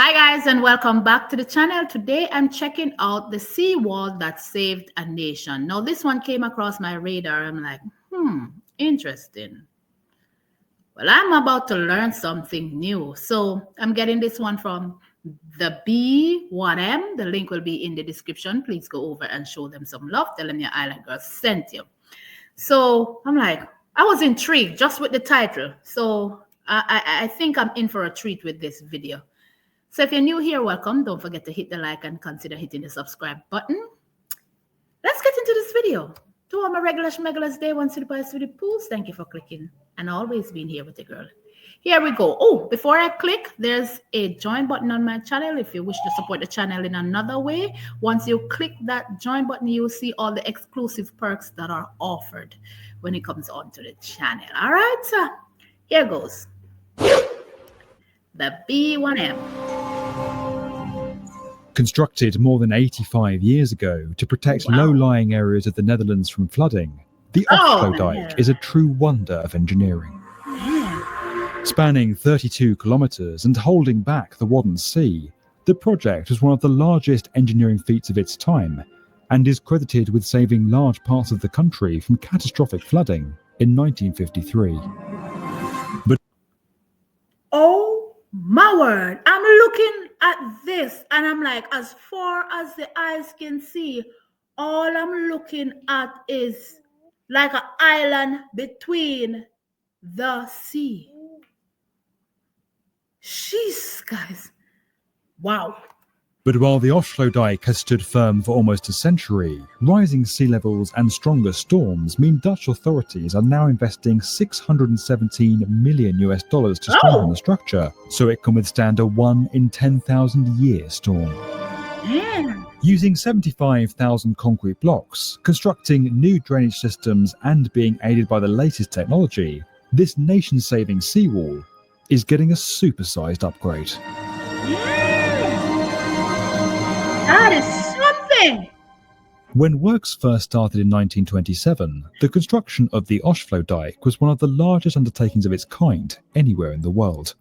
Hi guys and welcome back to the channel. Today I'm checking out the seawall that saved a nation. Now this one came across my radar. I'm like, interesting. Well, I'm about to learn something new. So I'm getting this one from the B1M. The link will be in the description. Please go over and show them some love. Tell them your island girl sent you. So I'm like, I was intrigued just with the title. So I think I'm in for a treat with this video. So if you're new here, welcome. Don't forget to hit the like and consider hitting the subscribe button. Let's get into this video. To all my regular schmegalers, day one, superstars with the pools, thank you for clicking and always being here with the girl. Here we go. Oh, before I click, there's a join button on my channel. If you wish to support the channel in another way, once you click that join button, you'll see all the exclusive perks that are offered when it comes onto the channel. All right, so here goes. The B1M. Constructed more than 85 years ago to protect low-lying areas of the Netherlands from flooding, the Haveflow dike is a true wonder of engineering. Spanning 32 kilometres and holding back the Wadden Sea, the project was one of the largest engineering feats of its time and is credited with saving large parts of the country from catastrophic flooding in 1953. But oh my word, I'm looking at this and I'm like, as far as the eyes can see, all I'm looking at is like an island between the sea. Jeez, guys. Wow. But while the Haveflow dike has stood firm for almost a century, rising sea levels and stronger storms mean Dutch authorities are now investing $617 million to strengthen the structure so it can withstand a 1 in 10,000 year storm. Using 75,000 concrete blocks, constructing new drainage systems and being aided by the latest technology, this nation-saving seawall is getting a supersized upgrade. That is something! When works first started in 1927, the construction of the Haveflow dike was one of the largest undertakings of its kind anywhere in the world,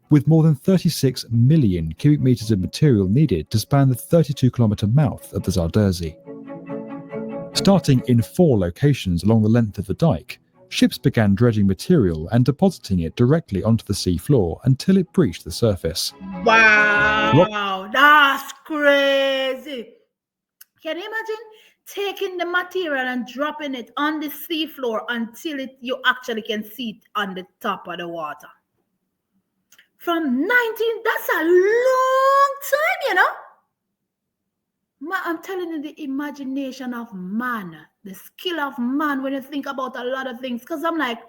with more than 36 million cubic meters of material needed to span the 32-kilometer mouth of the Zuiderzee. Starting in 4 locations along the length of the dike, ships began dredging material and depositing it directly onto the sea floor until it breached the surface. Wow, that's crazy. Can you imagine taking the material and dropping it on the sea floor until you actually can see it on the top of the water? From 19, that's a long time, you know? I'm telling you, the imagination of man, the skill of man when you think about a lot of things. Because I'm like,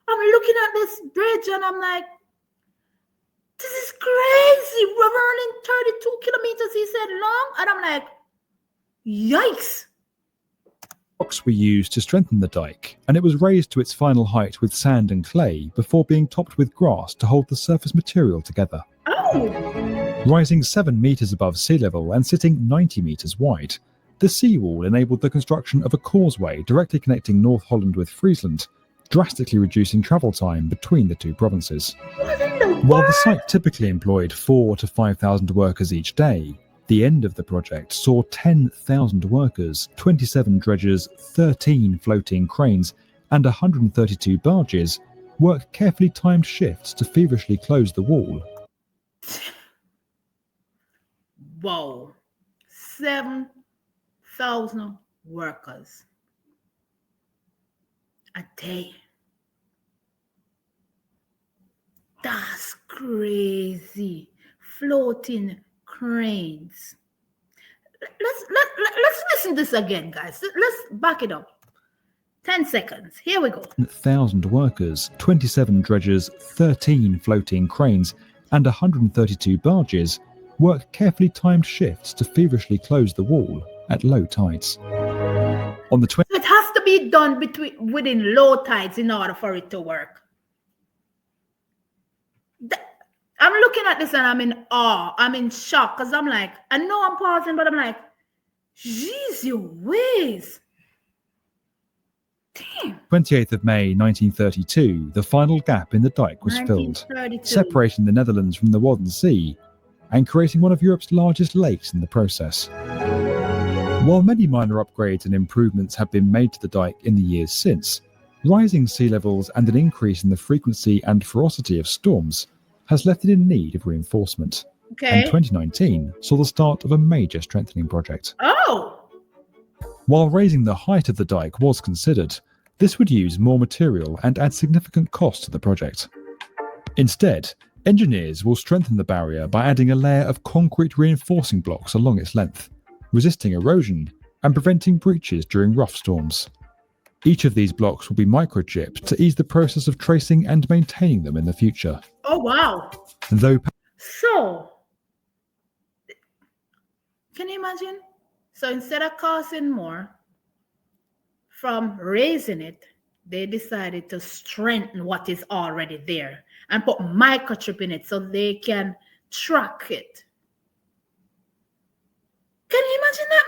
I'm looking at this bridge and I'm like, this is crazy. We're running 32 kilometers, he said, long. And I'm like, yikes. Blocks were used to strengthen the dike, and it was raised to its final height with sand and clay before being topped with grass to hold the surface material together. Rising 7 meters above sea level and sitting 90 meters wide, the seawall enabled the construction of a causeway directly connecting North Holland with Friesland, drastically reducing travel time between the two provinces. While the site typically employed 4,000 to 5,000 workers each day, the end of the project saw 10,000 workers, 27 dredgers, 13 floating cranes, and 132 barges work carefully timed shifts to feverishly close the wall. Wow, 7,000 workers a day. That's crazy. Floating cranes. Let's listen to this again, guys. Let's back it up. 10 seconds. Here we go. 1,000 workers, 27 dredgers, 13 floating cranes, and 132 barges work carefully timed shifts to feverishly close the wall at low tides. On the it has to be done within low tides in order for it to work. I'm looking at this and I'm in awe. I'm in shock because I'm like, I know I'm pausing, but I'm like, jeez, you whiz. Damn. 28th of May 1932, the final gap in the dike was filled, separating the Netherlands from the Wadden Sea and creating one of Europe's largest lakes in the process. While many minor upgrades and improvements have been made to the dike in the years since, rising sea levels and an increase in the frequency and ferocity of storms has left it in need of reinforcement. And 2019 saw the start of a major strengthening project. While raising the height of the dike was considered, this would use more material and add significant cost to the project. Instead, engineers will strengthen the barrier by adding a layer of concrete reinforcing blocks along its length, resisting erosion and preventing breaches during rough storms. Each of these blocks will be microchipped to ease the process of tracing and maintaining them in the future. Oh, wow. So, can you imagine? So instead of costing more from raising it, they decided to strengthen what is already there and put microchip in it so they can track it. Can you imagine that,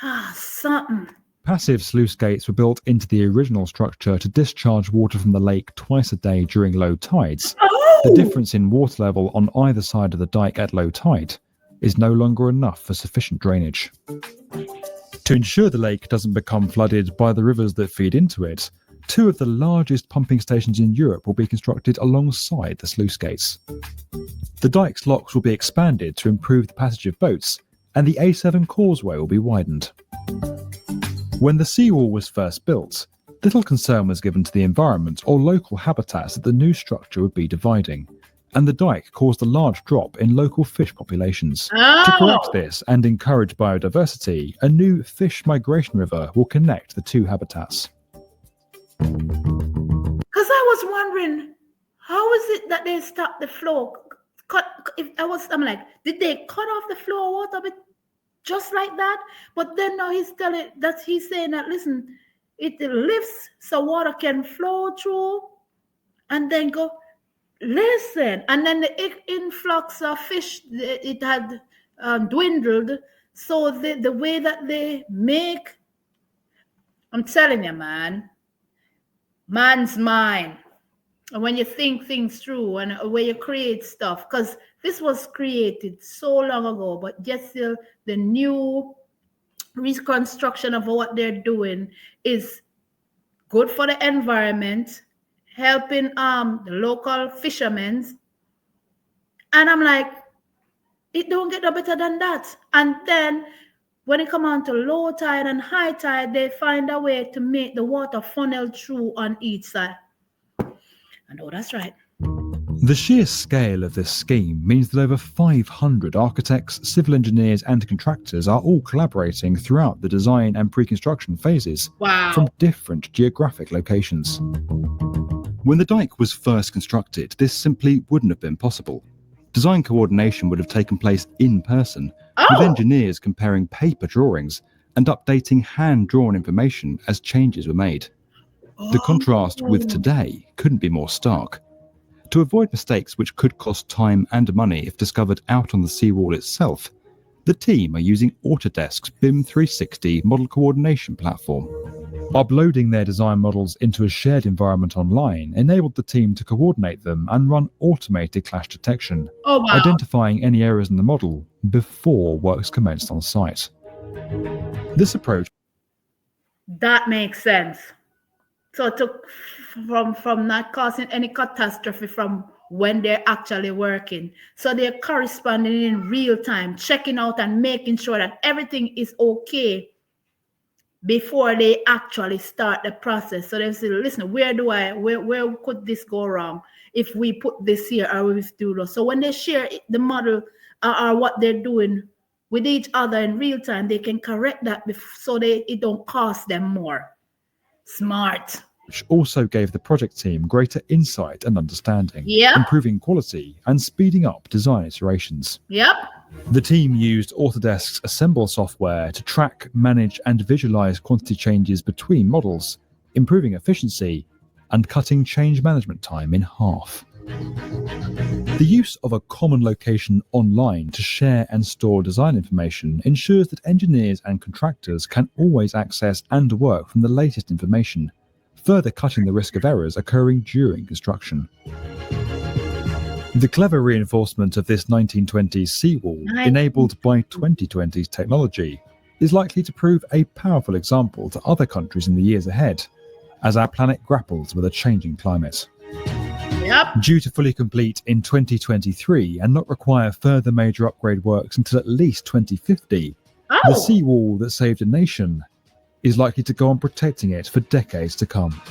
man? Something. Passive sluice gates were built into the original structure to discharge water from the lake twice a day during low tides. The difference in water level on either side of the dike at low tide is no longer enough for sufficient drainage. To ensure the lake doesn't become flooded by the rivers that feed into it, 2 of the largest pumping stations in Europe will be constructed alongside the sluice gates. The dike's locks will be expanded to improve the passage of boats, and the A7 causeway will be widened. When the seawall was first built, little concern was given to the environment or local habitats that the new structure would be dividing, and the dike caused a large drop in local fish populations. To correct this and encourage biodiversity, a new fish migration river will connect the 2 habitats. Because I was wondering, how is it that they stopped the flow? I'm like, did they cut off the flow of water just like that? But then now he's saying that, listen, it lifts so water can flow through and then go. Listen, and then the influx of fish, it had dwindled. So the way that they make, I'm telling you, man's mind. And when you think things through and when you create stuff, because this was created so long ago, but yet still the new reconstruction of what they're doing is good for the environment, helping the local fishermen. And I'm like, it don't get no better than that. And then when it come on to low tide and high tide, they find a way to make the water funnel through on each side. I know that's right. The sheer scale of this scheme means that over 500 architects, civil engineers and contractors are all collaborating throughout the design and pre-construction phases from different geographic locations. When the dike was first constructed, this simply wouldn't have been possible. Design coordination would have taken place in person, with engineers comparing paper drawings and updating hand-drawn information as changes were made. The contrast with today couldn't be more stark. To avoid mistakes which could cost time and money if discovered out on the seawall itself, the team are using Autodesk's BIM 360 model coordination platform. Uploading their design models into a shared environment online enabled the team to coordinate them and run automated clash detection, identifying any errors in the model before works commenced on site. This approach... That makes sense. So it took from not causing any catastrophe from when they're actually working. So they're corresponding in real time, checking out and making sure that everything is okay before they actually start the process. So they say, listen, where could this go wrong if we put this here or we do this? So when they share the model or what they're doing with each other in real time, they can correct that so it don't cost them more. Smart. Which also gave the project team greater insight and understanding, improving quality and speeding up design iterations. The team used Autodesk's Assemble software to track, manage and visualize quantity changes between models, improving efficiency and cutting change management time in half. The use of a common location online to share and store design information ensures that engineers and contractors can always access and work from the latest information, further cutting the risk of errors occurring during construction. The clever reinforcement of this 1920s seawall, enabled by 2020s technology, is likely to prove a powerful example to other countries in the years ahead, as our planet grapples with a changing climate. Yep. Due to fully complete in 2023 and not require further major upgrade works until at least 2050, the seawall that saved a nation is likely to go on protecting it for decades to come.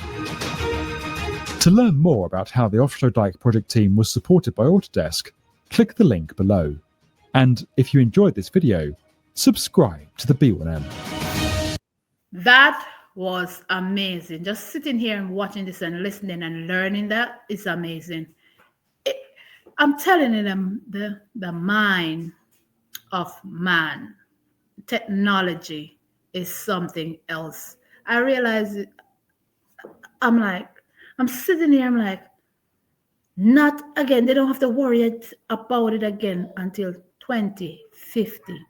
To learn more about how the Offshore Dike project team was supported by Autodesk, click the link below. And if you enjoyed this video, subscribe to the B1M. That was amazing. Just sitting here and watching this and listening and learning that is amazing. I'm telling you, the mind of man, technology is something else. I realize it. I'm sitting here, I'm like, not again. They don't have to worry about it again until 2050.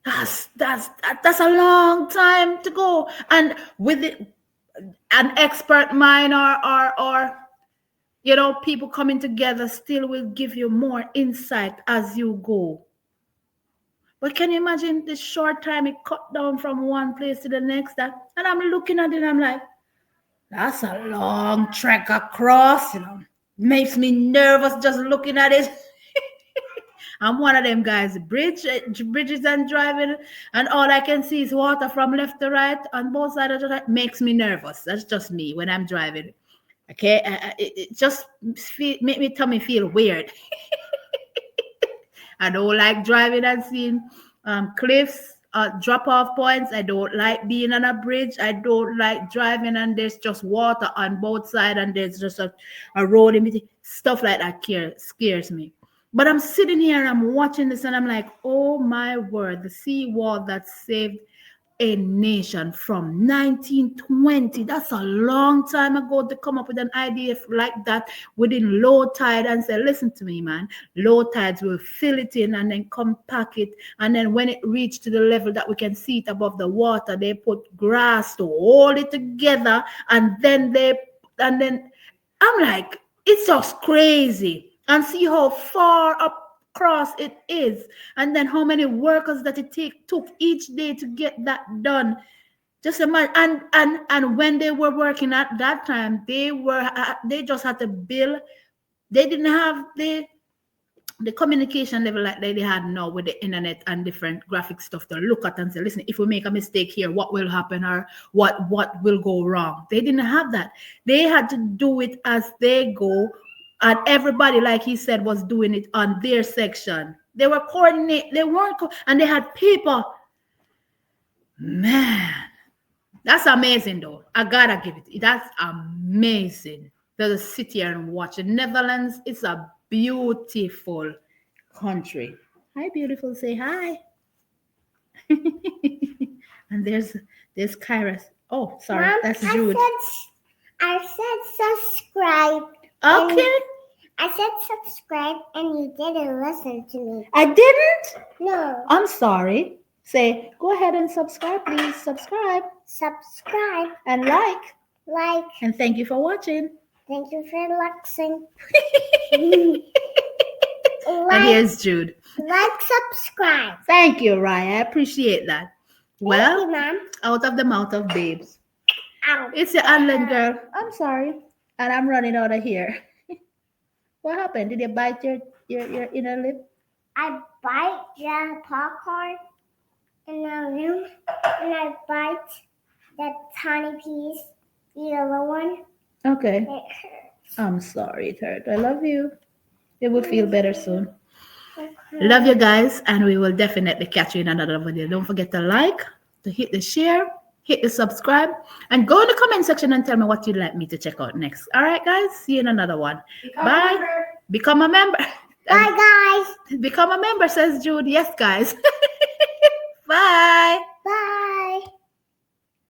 That's a long time to go. And with it, an expert mind or people coming together still will give you more insight as you go. But can you imagine the short time it cut down from one place to the next? And I'm looking at it, I'm like, that's a long trek across, Makes me nervous just looking at it. I'm one of them guys, bridges and driving, and all I can see is water from left to right on both sides of the road. Makes me nervous. That's just me when I'm driving. Okay, it just make me tummy feel weird. I don't like driving and seeing cliffs, drop-off points. I don't like being on a bridge. I don't like driving and there's just water on both sides and there's just a road in between. Stuff like that scares me. But I'm sitting here and I'm watching this and I'm like, oh my word, the seawall that saved a nation from 1920. That's a long time ago to come up with an idea like that within low tide and say, listen to me, man. Low tides will fill it in and then compact it. And then when it reached to the level that we can see it above the water, they put grass to hold it together. And then I'm like, it's just crazy. And see how far across it is. And then how many workers that it took each day to get that done. Just imagine. And when they were working at that time, they just had to build. They didn't have the communication level like they had now with the internet and different graphic stuff to look at and say, listen, if we make a mistake here, what will happen or what will go wrong? They didn't have that. They had to do it as they go. And everybody, like he said, was doing it on their section. They were coordinated. And they had people. Man, that's amazing, though. I gotta give it. That's amazing. To sit here and watch. The Netherlands is a beautiful country. Hi, beautiful. Say hi. And there's Kairos. Oh, sorry, Mom, that's Jude. I said subscribe. Okay. I said subscribe and you didn't listen to me. I didn't? No. I'm sorry. Say, go ahead and subscribe, please. Subscribe. Subscribe. And like. Like. And thank you for watching. Thank you for listening. And here's Jude. Like, subscribe. Thank you, Raya. I appreciate that. Well, you, Mom. Out of the mouth of babes. Ow. It's your online girl. I'm sorry. And I'm running out of here. What happened? Did you bite your inner lip? I bite the popcorn in the room, and I bite the tiny piece, the yellow one. Okay. It hurts. I'm sorry it hurt. I love you. It will feel better soon. Okay. Love you guys, and we will definitely catch you in another video. Don't forget to like, to hit the share, hit the subscribe, and go in the comment section and tell me what you'd like me to check out next. All right, guys. See you in another one. Bye. Become a member. Bye, guys. Become a member, says Jude. Yes, guys. Bye. Bye.